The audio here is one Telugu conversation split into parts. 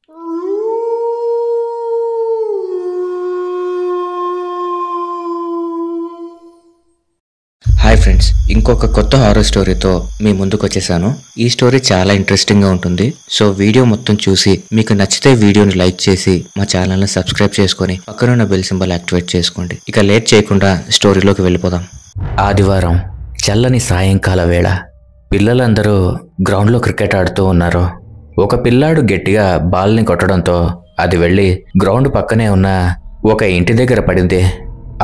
హాయ్ ఫ్రెండ్స్, ఇంకొక కొత్త హారర్ స్టోరీతో మీ ముందుకు వచ్చేసాను. ఈ స్టోరీ చాలా ఇంట్రెస్టింగ్ గా ఉంటుంది. సో వీడియో మొత్తం చూసి మీకు నచ్చితే వీడియోని లైక్ చేసి మా ఛానల్ ని సబ్స్క్రైబ్ చేసుకొని పక్కనున్న బెల్ సింబల్ యాక్టివేట్ చేసుకోండి. ఇక లేట్ చేయకుండా స్టోరీలోకి వెళ్ళిపోదాం. ఆదివారం చల్లని సాయంకాల వేళ పిల్లలందరూ గ్రౌండ్లో క్రికెట్ ఆడుతూ ఉన్నారు. ఒక పిల్లాడు గట్టిగా బాల్ని కొట్టడంతో అది వెళ్ళి గ్రౌండ్ పక్కనే ఉన్న ఒక ఇంటి దగ్గర పడింది.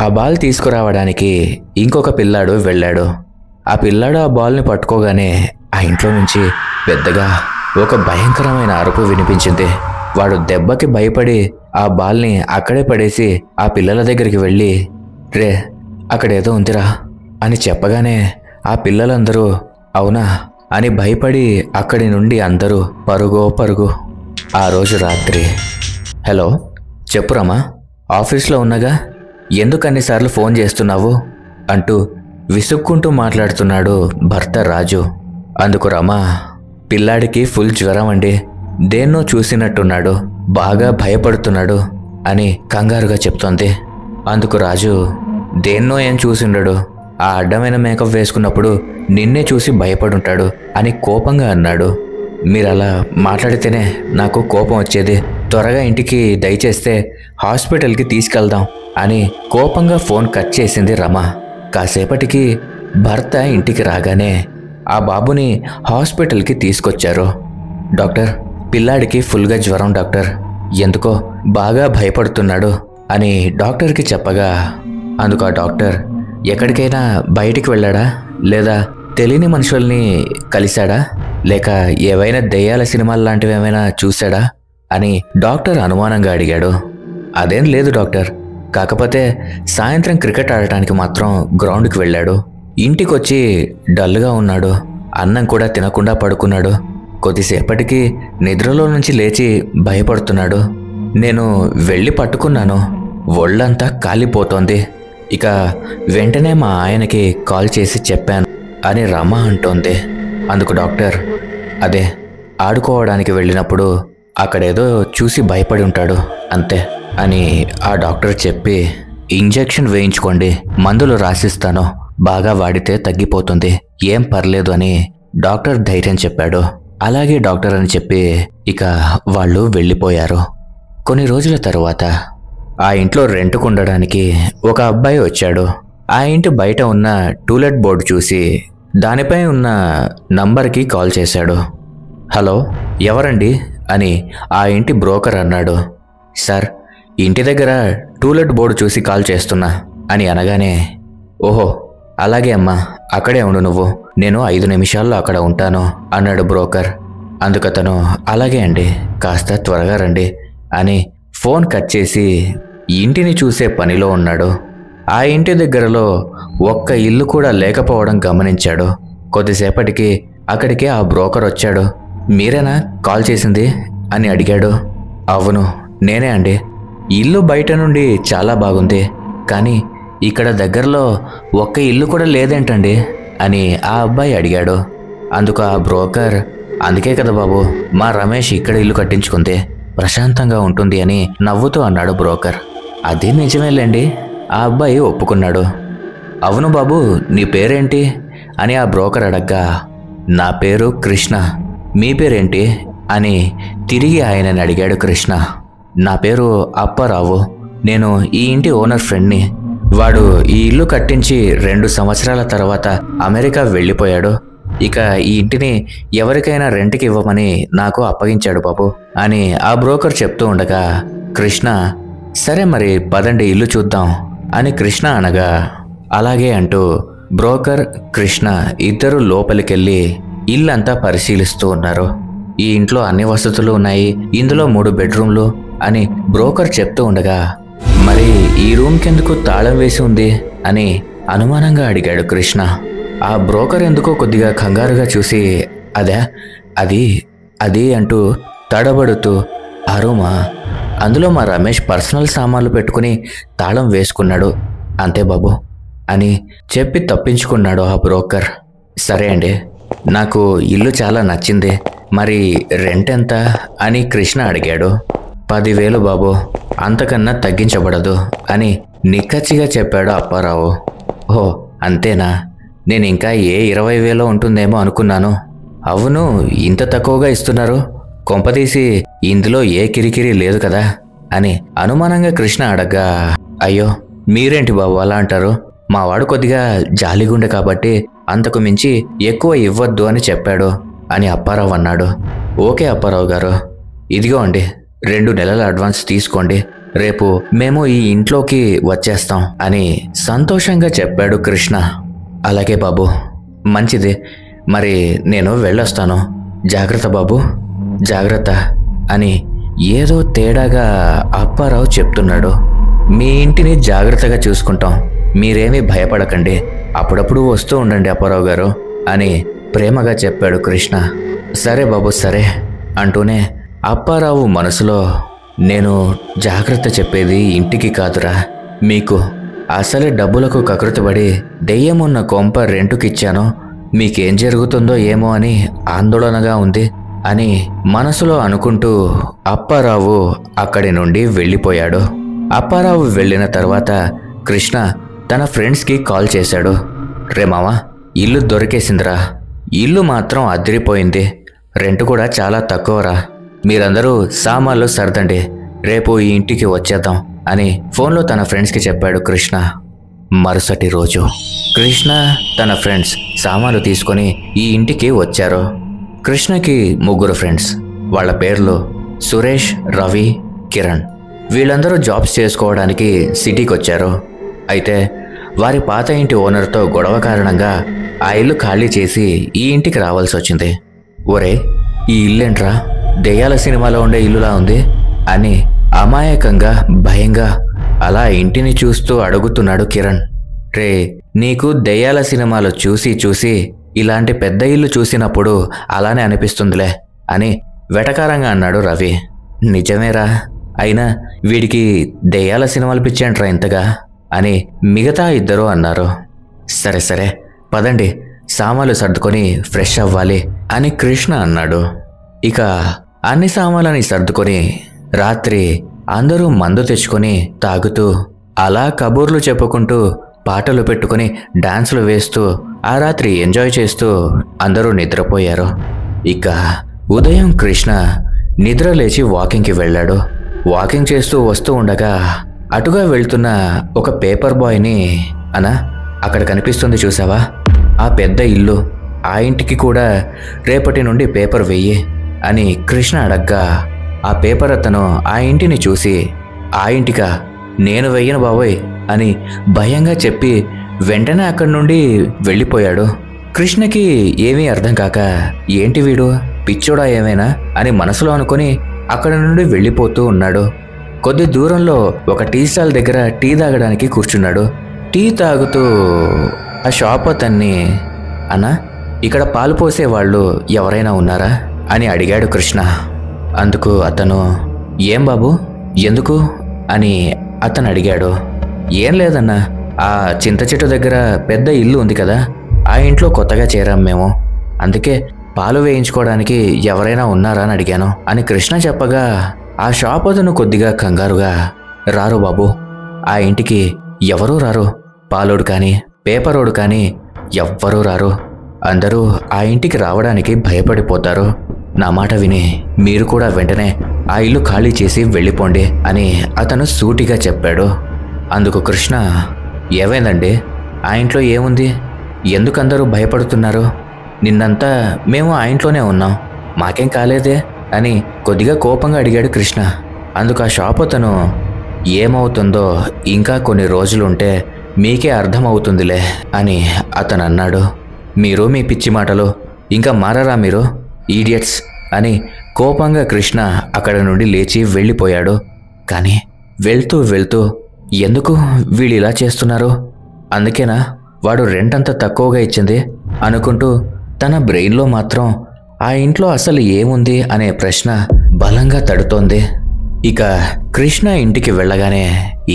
ఆ బాల్ తీసుకురావడానికి ఇంకొక పిల్లాడు వెళ్ళాడు. ఆ పిల్లాడు ఆ బాల్ని పట్టుకోగానే ఆ ఇంట్లో నుంచి పెద్దగా ఒక భయంకరమైన అరుపు వినిపించింది. వాడు దెబ్బకి భయపడి ఆ బాల్ని అక్కడే పడేసి ఆ పిల్లల దగ్గరికి వెళ్ళి, రే అక్కడేదో ఉందిరా అని చెప్పగానే ఆ పిల్లలందరూ అవునా అని భయపడి అక్కడి నుండి అందరూ పరుగు. ఆ రోజు రాత్రి, హలో చెప్పు రమా, ఆఫీస్లో ఉన్నగా, ఎందుకన్నిసార్లు ఫోన్ చేస్తున్నావు అంటూ విసుక్కుంటూ మాట్లాడుతున్నాడు భర్త రాజు. అందుకు రమా, పిల్లాడికి ఫుల్ జ్వరం అండి, దేన్నో చూసినట్టున్నాడు, బాగా భయపడుతున్నాడు అని కంగారుగా చెప్తోంది. అందుకు రాజు, దేన్నో ఏం చూసిండడు, ఆ అడ్డమైన మేకప్ వేసుకున్నప్పుడు నిన్నే చూసి భయపడుంటాడు అని కోపంగా అన్నాడు. మీరలా మాట్లాడితేనే నాకు కోపం వచ్చేది, త్వరగా ఇంటికి దయచేస్తే హాస్పిటల్కి తీసుకెళ్దాం అని కోపంగా ఫోన్ కట్ చేసింది రమ. కాసేపటికి భర్త ఇంటికి రాగానే ఆ బాబుని హాస్పిటల్కి తీసుకొచ్చారు. డాక్టర్, పిల్లాడికి ఫుల్గా జ్వరం డాక్టర్, ఎందుకో బాగా భయపడుతున్నాడు అని డాక్టర్కి చెప్పగా, అందుకు ఆ డాక్టర్, ఎక్కడికైనా బయటికి వెళ్ళాడా, లేదా తెలియని మనుషుల్ని కలిశాడా, లేక ఏవైనా దెయ్యాల సినిమాలు లాంటివి ఏమైనా చూశాడా అని డాక్టర్ అనుమానంగా అడిగాడు. అదేం లేదు డాక్టర్, కాకపోతే సాయంత్రం క్రికెట్ ఆడటానికి మాత్రం గ్రౌండ్కి వెళ్ళాడు, ఇంటికొచ్చి డల్గా ఉన్నాడు, అన్నం కూడా తినకుండా పడుకున్నాడు, కొద్దిసేపటికి నిద్రలో నుంచి లేచి భయపడుతున్నాడు, నేను వెళ్ళి పట్టుకున్నాను, ఒళ్ళంతా కాలిపోతోంది, ఇక వెంటనే మా ఆయనకి కాల్ చేసి చెప్పాను అని రమ అంటోంది. అందుకు డాక్టర్, అదే ఆడుకోవడానికి వెళ్ళినప్పుడు అక్కడేదో చూసి భయపడి ఉంటాడు అంతే అని ఆ డాక్టర్ చెప్పి, ఇంజెక్షన్ వేయించుకోండి, మందులు రాసిస్తాను, బాగా వాడితే తగ్గిపోతుంది, ఏం పర్లేదు అని డాక్టర్ ధైర్యం చెప్పాడు. అలాగే డాక్టర్ అని చెప్పి ఇక వాళ్ళు వెళ్ళిపోయారు. కొన్ని రోజుల తరువాత ఆ ఇంట్లో రెంట్కు ఉండడానికి ఒక అబ్బాయి వచ్చాడు. ఆ ఇంటి బయట ఉన్న టూలెట్ బోర్డు చూసి దానిపై ఉన్న నంబర్కి కాల్ చేశాడు. హలో ఎవరండి అని ఆ ఇంటి బ్రోకర్ అన్నాడు. సార్, ఇంటి దగ్గర టూలెట్ బోర్డు చూసి కాల్ చేస్తున్నా అని అనగానే, ఓహో అలాగే అమ్మా, అక్కడే ఉండు నువ్వు, నేను 5 నిమిషాల్లో అక్కడ ఉంటాను అన్నాడు బ్రోకర్. అందుకతను అలాగే అండి, కాస్త త్వరగా రండి అని ఫోన్ కట్ చేసి ఇంటిని చూసే పనిలో ఉన్నాడు. ఆ ఇంటి దగ్గరలో ఒక్క ఇల్లు కూడా లేకపోవడం గమనించాడు. కొద్దిసేపటికి అక్కడికి ఆ బ్రోకర్ వచ్చాడు. మీరేనా కాల్ చేసింది అని అడిగాడు. అవును నేనే అండి, ఇల్లు బయట నుండి చాలా బాగుంది, కానీ ఇక్కడ దగ్గరలో ఒక్క ఇల్లు కూడా లేదేంటండి అని ఆ అబ్బాయి అడిగాడు. అందుకు ఆ బ్రోకర్, అందుకే కదా బాబు మా రమేష్ ఇక్కడ ఇల్లు కట్టించుకుంది, ప్రశాంతంగా ఉంటుంది అని నవ్వుతూ అన్నాడు బ్రోకర్. అది నిజమేలేండి, ఆ అబ్బాయి ఒప్పుకున్నాడు. అవును బాబు, నీ పేరేంటి అని ఆ బ్రోకర్ అడగ్గా, నా పేరు కృష్ణ, మీ పేరేంటి అని తిరిగి ఆయనని అడిగాడు కృష్ణ. నా పేరు అప్పారావు, నేను ఈ ఇంటి ఓనర్ ఫ్రెండ్ని, వాడు ఈ ఇల్లు కట్టించి 2 సంవత్సరాల తర్వాత అమెరికా వెళ్ళిపోయాడు, ఇక ఈ ఇంటిని ఎవరికైనా రెంట్కి ఇవ్వమని నాకు అప్పగించాడు బాబు అని ఆ బ్రోకర్ చెప్తూ ఉండగా, కృష్ణ సరే మరి పదండి ఇల్లు చూద్దాం అని కృష్ణ అనగా, అలాగే అంటూ బ్రోకర్ కృష్ణ ఇద్దరు లోపలికెళ్ళి ఇల్లంతా పరిశీలిస్తూ ఉన్నారు. ఈ ఇంట్లో అన్ని వసతులు ఉన్నాయి, ఇందులో 3 బెడ్రూమ్లు అని బ్రోకర్ చెప్తూ ఉండగా, మరి ఈ రూమ్కెందుకు తాళం వేసి ఉంది అని అనుమానంగా అడిగాడు కృష్ణ. ఆ బ్రోకర్ ఎందుకో కొద్దిగా కంగారుగా చూసి, అది అంటూ తడబడుతూ, ఆ రూమా, అందులో మా రమేష్ పర్సనల్ సామాన్లు పెట్టుకుని తాళం వేసుకున్నాడు అంతే బాబు అని చెప్పి తప్పించుకున్నాడు ఆ బ్రోకర్. సరే అండి, నాకు ఇల్లు చాలా నచ్చింది, మరి రెంట్ ఎంత అని కృష్ణ అడిగాడు. 10,000 బాబు, అంతకన్నా తగ్గించబడదు అని నిక్కచ్చిగా చెప్పాడు అప్పారావు. ఓ అంతేనా, నేను ఇంకా ఏ 20,000 ఉంటుందేమో అనుకున్నాను. అవును, ఇంత తక్కువగా ఇస్తున్నారు, కొంపదీసి ఇందులో ఏ కిరికిరి లేదు కదా అని అనుమానంగా కృష్ణ అడగ్గా, అయ్యో మీరేంటి బాబు అలా అంటారు, మావాడు కొద్దిగా జాలిగుండె కాబట్టి అంతకు మించి ఎక్కువ ఇవ్వద్దు అని చెప్పాడు అని అప్పారావు అన్నాడు. ఓకే అప్పారావు గారు, ఇదిగో అండి 2 నెలల అడ్వాన్స్ తీసుకోండి, రేపు మేము ఈ ఇంట్లోకి వచ్చేస్తాం అని సంతోషంగా చెప్పాడు కృష్ణ. అలాగే బాబు, మంచిది, మరి నేను వెళ్ళొస్తాను, జాగ్రత్త బాబు, జాగ్రత్త అని ఏదో తేడాగా అప్పారావు చెప్తున్నాడు. మీ ఇంటిని జాగ్రత్తగా చూసుకుంటాం, మీరేమీ భయపడకండి, అప్పుడప్పుడు వస్తూ ఉండండి అప్పారావు గారు అని ప్రేమగా చెప్పాడు కృష్ణ. సరే బాబు సరే అంటూనే అప్పారావు మనసులో, నేను జాగ్రత్త చెప్పేది ఇంటికి కాదురా, మీకు అసలే డబ్బులకు కకృతిపడి దెయ్యమున్న కొంప రెంటుకిచ్చాను, మీకేం జరుగుతుందో ఏమో అని ఆందోళనగా ఉంది అని మనసులో అనుకుంటూ అప్పారావు అక్కడి నుండి వెళ్ళిపోయాడు. అప్పారావు వెళ్ళిన తర్వాత కృష్ణ తన ఫ్రెండ్స్కి కాల్ చేశాడు. రే మామ, ఇల్లు దొరికేసిందిరా, ఇల్లు మాత్రం అదిరిపోయింది, రెంట్ కూడా చాలా తక్కువరా, మీరందరూ సామాన్లు సర్దండి, రేపు ఈ ఇంటికి వచ్చేద్దాం అని ఫోన్లో తన ఫ్రెండ్స్కి చెప్పాడు కృష్ణ. మరుసటి రోజు కృష్ణ తన ఫ్రెండ్స్ సామాన్లు తీసుకొని ఈ ఇంటికి వచ్చారు. కృష్ణకి 3 ఫ్రెండ్స్, వాళ్ళ పేర్లు సురేష్, రవి, కిరణ్. వీళ్ళందరూ జాబ్స్ చేసుకోవడానికి సిటీకి వచ్చారు. అయితే వారి పాత ఇంటి ఓనర్తో గొడవ కారణంగా ఆ ఇల్లు ఖాళీ చేసి ఈ ఇంటికి రావాల్సి వచ్చింది. ఒరే, ఈ ఇల్లేంట్రా, దెయ్యాల సినిమాలో ఉండే ఇల్లులా ఉంది అని అమాయకంగా భయంగా అలా ఇంటిని చూస్తూ అడుగుతున్నాడు కిరణ్. రే, నీకు దెయ్యాల సినిమాలు చూసి చూసి ఇలాంటి పెద్ద ఇల్లు చూసినప్పుడు అలానే అనిపిస్తుందిలే అని వెటకారంగా అన్నాడు రవి. నిజమేరా, అయినా వీడికి దెయ్యాల సినిమాలు పిచ్చేంట్రా ఇంతగా అని మిగతా ఇద్దరు అన్నారు. సరే సరే పదండి, సామాన్లు సర్దుకొని ఫ్రెష్ అవ్వాలి అని కృష్ణ అన్నాడు. ఇక అన్ని సామాన్లని సర్దుకొని రాత్రి అందరూ మందు తెచ్చుకొని తాగుతూ అలా కబూర్లు చెప్పుకుంటూ పాటలు పెట్టుకుని డాన్సులు వేస్తూ ఆ రాత్రి ఎంజాయ్ చేస్తూ అందరూ నిద్రపోయారు. ఇక ఉదయం కృష్ణ నిద్ర లేచి వాకింగ్కి వెళ్ళాడు. వాకింగ్ చేస్తూ వస్తూ ఉండగా అటుగా వెళ్తున్న ఒక పేపర్ బాయ్ని, అనా అక్కడ కనిపిస్తుంది చూసావా ఆ పెద్ద ఇల్లు, ఆ ఇంటికి కూడా రేపటి నుండి పేపర్ వెయ్యి అని కృష్ణ అడగ్గా ఆ పేపర్ అతను ఆ ఇంటిని చూసి, ఆ ఇంటికా, నేను వెయ్యను బాబోయ్ అని భయంగా చెప్పి వెంటనే అక్కడి నుండి వెళ్ళిపోయాడు. కృష్ణకి ఏమీ అర్థం కాక, ఏంటి వీడు పిచ్చోడా ఏమైనా అని మనసులో అనుకుని అక్కడి నుండి వెళ్ళిపోతూ ఉన్నాడు. కొద్ది దూరంలో ఒక టీ స్టాల్ దగ్గర టీ తాగడానికి కూర్చున్నాడు. టీ తాగుతూ ఆ షాప్ అతన్ని, అన్నా ఇక్కడ పాలు పోసే వాళ్ళు ఎవరైనా ఉన్నారా అని అడిగాడు కృష్ణ. అందుకు అతను, ఏం బాబు ఎందుకు అని అతను అడిగాడు. ఏం లేదన్నా, ఆ చింత చెట్టు దగ్గర పెద్ద ఇల్లు ఉంది కదా, ఆ ఇంట్లో కొత్తగా చేరాం మేము, అందుకే పాలు వేయించుకోవడానికి ఎవరైనా ఉన్నారా అని అడిగాను అని కృష్ణ చెప్పగా ఆ షాప్ అతను కొద్దిగా కంగారుగా, రారు బాబు, ఆ ఇంటికి ఎవరూ రారు, పాలోడు కానీ పేపరోడు కానీ ఎవ్వరూ రారు, అందరూ ఆ ఇంటికి రావడానికి భయపడిపోతారు, నా మాట విని మీరు కూడా వెంటనే ఆ ఇల్లు ఖాళీ చేసి వెళ్ళిపోండి అని అతను సూటిగా చెప్పాడు. అందుకు కృష్ణ, ఏమైందండి, ఆ ఇంట్లో ఏముంది, ఎందుకందరూ భయపడుతున్నారు, నిన్నంతా మేము ఆ ఇంట్లోనే ఉన్నాం, మాకేం కాలేదే అని కొద్దిగా కోపంగా అడిగాడు కృష్ణ. అందుకు ఆ షాప్ అతను, ఏమవుతుందో ఇంకా కొన్ని రోజులుంటే మీకే అర్థమవుతుందిలే అని అతను అన్నాడు. మీరు మీ పిచ్చి మాటలు ఇంకా మారరా మీరు ఈడియట్స్ అని కోపంగా కృష్ణ అక్కడ నుండి లేచి వెళ్ళిపోయాడు. కానీ వెళ్తూ వెళ్తూ, ఎందుకు వీళ్ళు ఇలా చేస్తున్నారు, అందుకేనా వాడు రెంట్ అంత తక్కువగా ఇచ్చింది అనుకుంటూ తన బ్రెయిన్లో మాత్రం ఆ ఇంట్లో అసలు ఏముంది అనే ప్రశ్న బలంగా తడుతోంది. ఇక కృష్ణ ఇంటికి వెళ్ళగానే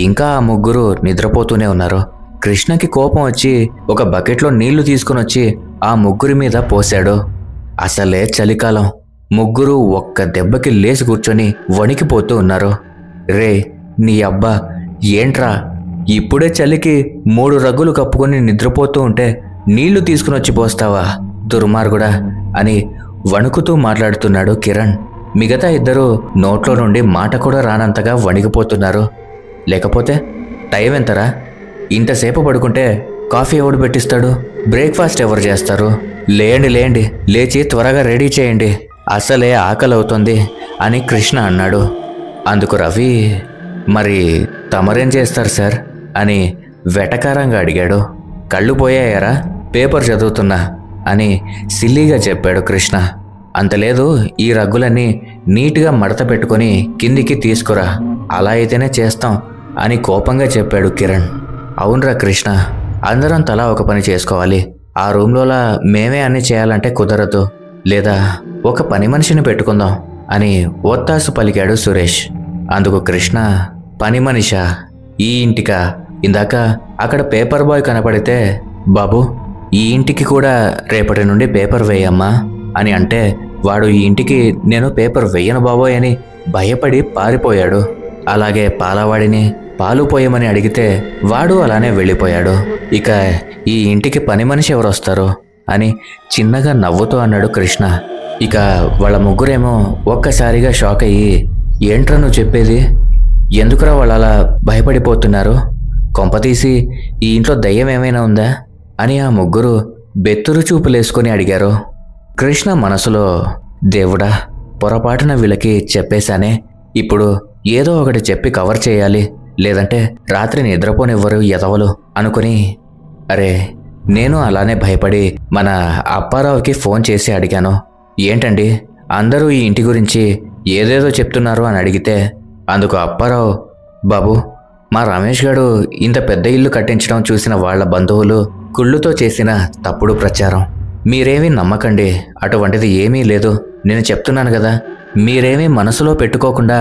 ఇంకా ఆ ముగ్గురు నిద్రపోతూనే ఉన్నారు. కృష్ణకి కోపం వచ్చి ఒక బకెట్లో నీళ్లు తీసుకుని వచ్చి ఆ ముగ్గురి మీద పోశాడు. అసలే చలికాలం, ముగ్గురు ఒక్క దెబ్బకి లేచి కూర్చొని వణికిపోతూ ఉన్నారు. రే నీ అబ్బా, ఏంట్రా ఇప్పుడే చలికి 3 రగ్గులు కప్పుకొని నిద్రపోతూ ఉంటే నీళ్లు తీసుకుని వచ్చి పోస్తావా దుర్మార్గుడా అని వణుకుతూ మాట్లాడుతున్నాడు కిరణ్. మిగతా ఇద్దరు నోట్లో నుండి మాట కూడా రానంతగా వణికిపోతున్నారు. లేకపోతే టైం ఎంతరా? ఇంతసేపు పడుకుంటే కాఫీ ఎవడు పెట్టిస్తాడు? బ్రేక్ఫాస్ట్ ఎవరు చేస్తారు? లేండి లేచి త్వరగా రెడీ చేయండి, అసలే ఆకలి అవుతుంది అని కృష్ణ అన్నాడు. అందుకు రవి, మరి తమరేం చేస్తారు సార్ అని వెటకారంగా అడిగాడు. కళ్ళు పోయాయారా? పేపర్ చదువుతున్నా అని సిల్లీగా చెప్పాడు కృష్ణ. అంతలేదు, ఈ రగ్గులన్నీ నీట్గా మడత పెట్టుకొని కిందికి తీసుకురా, అలా అయితేనే చేస్తాం అని కోపంగా చెప్పాడు కిరణ్. అవునరా కృష్ణ, అందరం తలా ఒక పని చేసుకోవాలి. ఆ రూమ్లోలా మేమే అన్ని చేయాలంటే కుదరదు, లేదా ఒక పని మనిషిని పెట్టుకుందాం అని ఒత్తాసు పలికాడు సురేష్. అందుకు కృష్ణ, పని మనిషా? ఈ ఇంటికా? ఇందాక అక్కడ పేపర్ బాయ్ కనపడితే బాబు ఈ ఇంటికి కూడా రేపటి నుండి పేపర్ వేయమ్మా అని అంటే వాడు ఈ ఇంటికి నేను పేపర్ వేయను బాబోయ్ అని భయపడి పారిపోయాడు. అలాగే పాలవాడిని పాలు పోయమని అడిగితే వాడు అలానే వెళ్ళిపోయాడు. ఇక ఈ ఇంటికి పని మనిషి ఎవరు వస్తారు అని చిన్నగా నవ్వుతూ అన్నాడు కృష్ణ. ఇక వాళ్ళ ముగ్గురేమో ఒక్కసారిగా షాక్ అయ్యి, ఏంట్రా నువ్వు చెప్పేది? ఎందుకురా వాళ్ళు అలా భయపడిపోతున్నారు? కొంపతీసి ఈ ఇంట్లో దయ్యం ఏమైనా ఉందా అని ఆ ముగ్గురు బెత్తురు చూపులేసుకొని అడిగారు. కృష్ణ మనసులో, దేవుడా, పొరపాటున వీళ్ళకి చెప్పేశానే, ఇప్పుడు ఏదో ఒకటి చెప్పి కవర్ చేయాలి, లేదంటే రాత్రి నిద్రపోనివ్వరు ఎదవలు అనుకుని, అరే నేను అలానే భయపడి మన అప్పారావుకి ఫోన్ చేసి అడిగాను, ఏంటండి అందరూ ఈ ఇంటి గురించి ఏదేదో చెప్తున్నారు అని అడిగితే అందుకు అప్పారావు, బాబు మా రమేష్ గారు ఇంత పెద్ద ఇల్లు కట్టించడం చూసిన వాళ్ల బంధువులు కుళ్ళుతో చేసిన తప్పుడు ప్రచారం, మీరేమీ నమ్మకండి, అటువంటిది ఏమీ లేదు, నేను చెప్తున్నాను కదా, మీరేమీ మనసులో పెట్టుకోకుండా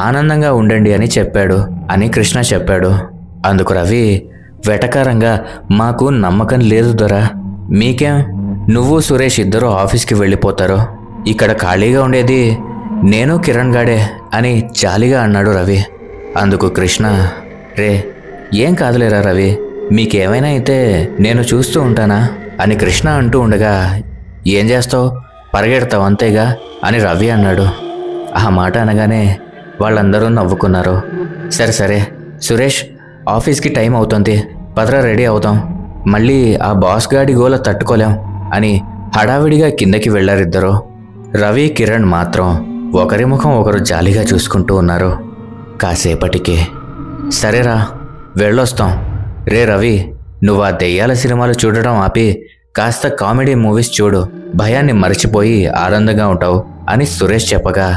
ఆనందంగా ఉండండి అని చెప్పాడు అని కృష్ణ చెప్పాడు. అందుకు రవి వెటకారంగా, మాకు నమ్మకం లేదు దొరా, మీకేం, నువ్వు సురేష్ ఇద్దరు ఆఫీస్కి వెళ్ళిపోతారు, ఇక్కడ ఖాళీగా ఉండేది నేను కిరణ్ గాడే అని జాలిగా అన్నాడు రవి. అందుకు కృష్ణ, రే ఏం కాదులేరా రవి, మీకేమైనా అయితే నేను చూస్తూ ఉంటానా అని కృష్ణ అంటూ ఉండగా, ఏం చేస్తావు, పరిగెడతావు అంతేగా అని రవి అన్నాడు. ఆ మాట అనగానే వాళ్ళందరూ నవ్వుకున్నారు. సరే సురేష్, ఆఫీస్కి టైం అవుతుంది, పదరా రెడీ అవుతాం, మళ్ళీ ఆ బాస్ గాడి గోల తట్టుకోలేం అని హడావిడిగా కిందకి వెళ్ళారిద్దరు. రవి కిరణ్ మాత్రం ఒకరి ముఖం ఒకరు జాలిగా చూసుకుంటూ ఉన్నారు. కాసేపటికి, సరేరా వెళ్ళొస్తాం, రే రవి నువ్వు ఆ దెయ్యాల సినిమాలు చూడడం ఆపి కాస్త కామెడీ మూవీస్ చూడు, భయాన్ని మర్చిపోయి ఆనందంగా ఉంటావు అని సురేష్ చెప్పగా,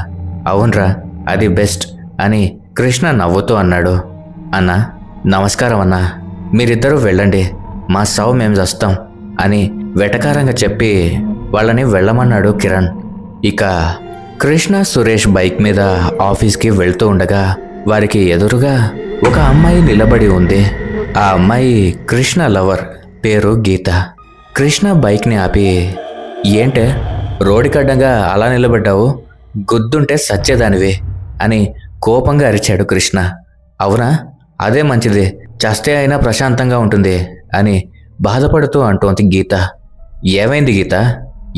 అవునరా అది బెస్ట్ అని కృష్ణ నవ్వుతూ అన్నాడు. అన్నా నమస్కారం అన్నా, మీరిద్దరూ వెళ్ళండి, మా సావు మేము వస్తాం అని వెటకారంగా చెప్పి వాళ్ళని వెళ్ళమన్నాడు కిరణ్. ఇక కృష్ణ సురేష్ బైక్ మీద ఆఫీస్కి వెళ్తూ ఉండగా వారికి ఎదురుగా ఒక అమ్మాయి నిలబడి ఉంది. ఆ అమ్మాయి కృష్ణ లవర్, పేరు గీత. కృష్ణ బైక్ని ఆపి, ఏంటే రోడ్డుకడ్డంగా అలా నిలబడ్డావు, గుద్దుంటే సచ్చేదానివి అని కోపంగా అరిచాడు కృష్ణ. అవునా, అదే మంచిది, చస్తే అయినా ప్రశాంతంగా ఉంటుంది అని బాధపడుతూ అంటోంది గీత. ఏమైంది గీత,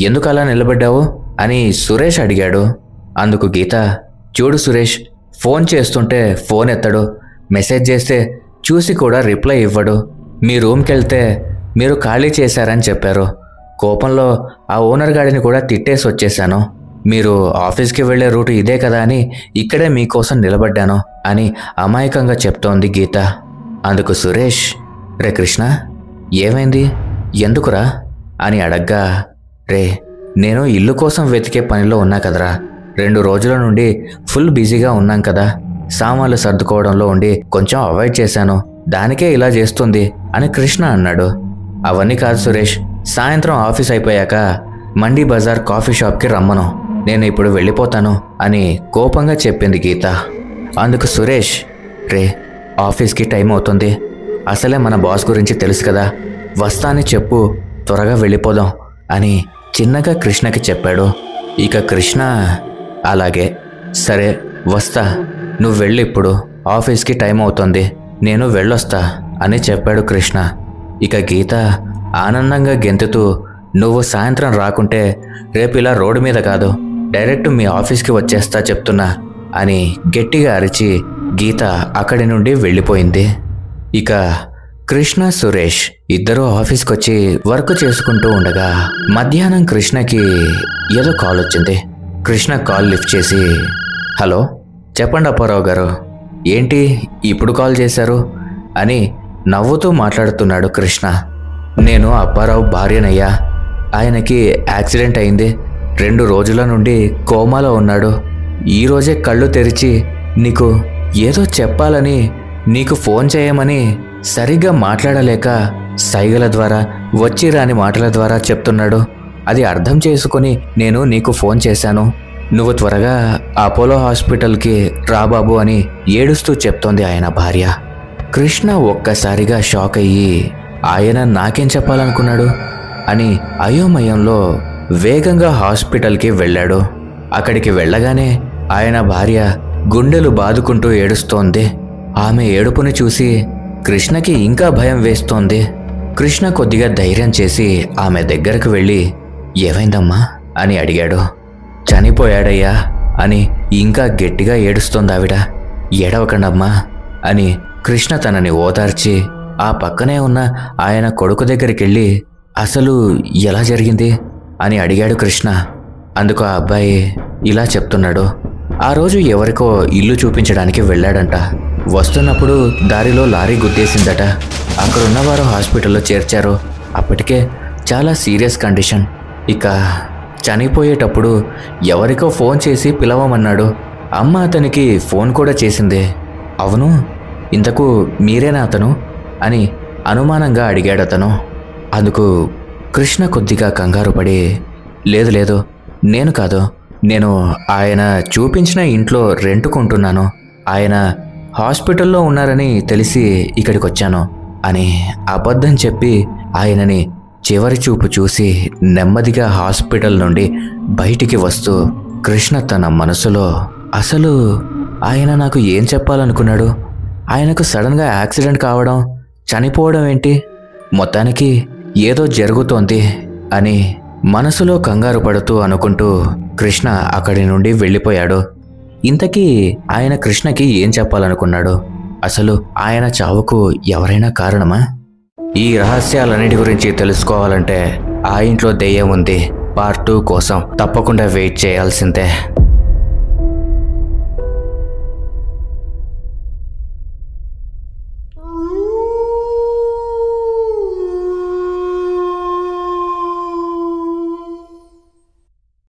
ఎందుకు అలా నిలబడ్డావు అని సురేష్ అడిగాడు. అందుకు గీత, చూడు సురేష్, ఫోన్ చేస్తుంటే ఫోన్ ఎత్తడు, మెసేజ్ చేస్తే చూసి కూడా రిప్లై ఇవ్వడు, మీ రూమ్కి వెళ్తే మీరు ఖాళీ చేశారని చెప్పారు, కోపంలో ఆ ఓనర్ గాడిని కూడా తిట్టేసి వచ్చేశాను, మీరు ఆఫీస్కి వెళ్లే రూటు ఇదే కదా అని ఇక్కడే మీకోసం నిలబడ్డాను అని అమాయకంగా చెప్తోంది గీత. అందుకు సురేష్, రే కృష్ణ ఏమైంది, ఎందుకురా అని అడగ్గా, రే నేను ఇల్లు కోసం వెతికే పనిలో ఉన్నా కదరా, 2 రోజుల నుండి ఫుల్ బిజీగా ఉన్నాం కదా, సామాన్లు సర్దుకోవడంలో ఉండి కొంచెం అవాయిడ్ చేశాను, దానికే ఇలా చేస్తుంది అని కృష్ణ అన్నాడు. అవన్నీ కాదు సురేష్, సాయంత్రం ఆఫీస్ అయిపోయాక మండీ బజార్ కాఫీ షాప్కి రమ్మను, నేను ఇప్పుడు వెళ్ళిపోతాను అని కోపంగా చెప్పింది గీత. అందుకు సురేష్, రే ఆఫీస్కి టైం అవుతుంది, అసలే మన బాస్ గురించి తెలుసు కదా, వస్తా అని చెప్పు, త్వరగా వెళ్ళిపోదాం అని చిన్నగా కృష్ణకి చెప్పాడు. ఇక కృష్ణ అలాగే సరే వస్తా, నువ్వు వెళ్ళి, ఇప్పుడు ఆఫీస్కి టైం అవుతుంది, నేను వెళ్ళొస్తా అని చెప్పాడు కృష్ణ. ఇక గీత ఆనందంగా గెంతుతూ, నువ్వు సాయంత్రం రాకుంటే రేపు ఇలా రోడ్డు మీద కాదు, డైరెక్ట్ మీ ఆఫీస్కి వచ్చేస్తా చెప్తున్నా అని గట్టిగా అరిచి గీత అక్కడి నుండి వెళ్ళిపోయింది. ఇక కృష్ణ సురేష్ ఇద్దరూ ఆఫీస్కి వచ్చి వర్క్ చేసుకుంటూ ఉండగా మధ్యాహ్నం కృష్ణకి ఏదో కాల్ వచ్చింది. కృష్ణ కాల్ లిఫ్ట్ చేసి, హలో, చెప్పండి అప్పారావు గారు, ఏంటి ఇప్పుడు కాల్ చేశారు అని నవ్వుతూ మాట్లాడుతున్నాడు కృష్ణ. నేను అప్పారావు భార్యనయ్యా, ఆయనకి యాక్సిడెంట్ అయింది, 2 రోజుల నుండి కోమాలో ఉన్నాడు. ఈరోజే కళ్ళు తెరిచి నీకు ఏదో చెప్పాలని నీకు ఫోన్ చేయమని సరిగ్గా మాట్లాడలేక సైగల ద్వారా, వచ్చి రాని మాటల ద్వారా చెప్తున్నాడు. అది అర్థం చేసుకుని నేను నీకు ఫోన్ చేశాను. నువ్వు త్వరగా అపోలో హాస్పిటల్కి రాబాబు అని ఏడుస్తూ చెప్తోంది ఆయన భార్య. కృష్ణ ఒక్కసారిగా షాక్ అయ్యి, ఆయన నాకేం చెప్పాలనుకున్నాడు అని అయోమయంలో వేగంగా హాస్పిటల్కి వెళ్ళాడు. అక్కడికి వెళ్ళగానే ఆయన భార్య గుండెలు బాదుకుంటూ ఏడుస్తోంది. ఆమె ఏడుపుని చూసి కృష్ణకి ఇంకా భయం వేస్తోంది. కృష్ణ కొద్దిగా ధైర్యం చేసి ఆమె దగ్గరకు వెళ్ళి, ఏమైందమ్మా అని అడిగాడు. చనిపోయాడయ్యా అని ఇంకా గట్టిగా ఏడుస్తోంది ఆవిడ. ఏడవకండమ్మా అని కృష్ణ తనని ఓదార్చి ఆ పక్కనే ఉన్న ఆయన కొడుకు దగ్గరికి వెళ్ళి, అసలు ఎలా జరిగింది అని అడిగాడు కృష్ణ. అందుకు ఆ అబ్బాయి ఇలా చెప్తున్నాడు, ఆ రోజు ఎవరికో ఇల్లు చూపించడానికి వెళ్ళాడంట. వస్తున్నప్పుడు దారిలో లారీ గుద్దేసిందట. అక్కడున్నవారు హాస్పిటల్లో చేర్చారు. అప్పటికే చాలా సీరియస్ కండిషన్. ఇక చనిపోయేటప్పుడు ఎవరికో ఫోన్ చేసి పిలవమన్నాడు. అమ్మ అతనికి ఫోన్ కూడా చేసింది. అవును, ఇంతకు మీరేనా అతను అని అనుమానంగా అడిగాడు అతను. అందుకు కృష్ణ కొద్దిగా కంగారు పడి, లేదు లేదు, నేను కాదు, నేను ఆయన చూపించిన ఇంట్లో రెంటుకుంటున్నాను, ఆయన హాస్పిటల్లో ఉన్నారని తెలిసి ఇక్కడికి వచ్చాను అని అబద్ధం చెప్పి ఆయనని చివరి చూపు చూసి నెమ్మదిగా హాస్పిటల్ నుండి బయటికి వస్తూ కృష్ణ తన మనసులో, అసలు ఆయన నాకు ఏం చెప్పాలనుకున్నాడు, ఆయనకు సడన్గా యాక్సిడెంట్ కావడం, చనిపోవడం ఏంటి, మొత్తానికి ఏదో జరుగుతోంది అని మనసులో కంగారు పడుతూ అనుకుంటూ కృష్ణ అక్కడి నుండి వెళ్ళిపోయాడు. ఇంతకీ ఆయన కృష్ణకి ఏం చెప్పాలనుకున్నాడు? అసలు ఆయన చావుకు ఎవరైనా కారణమా? ఈ రహస్యాలన్నిటి గురించి తెలుసుకోవాలంటే ఆ ఇంట్లో దెయ్యం ఉంది పార్ట్ 2 కోసం తప్పకుండా వెయిట్ చేయాల్సిందే.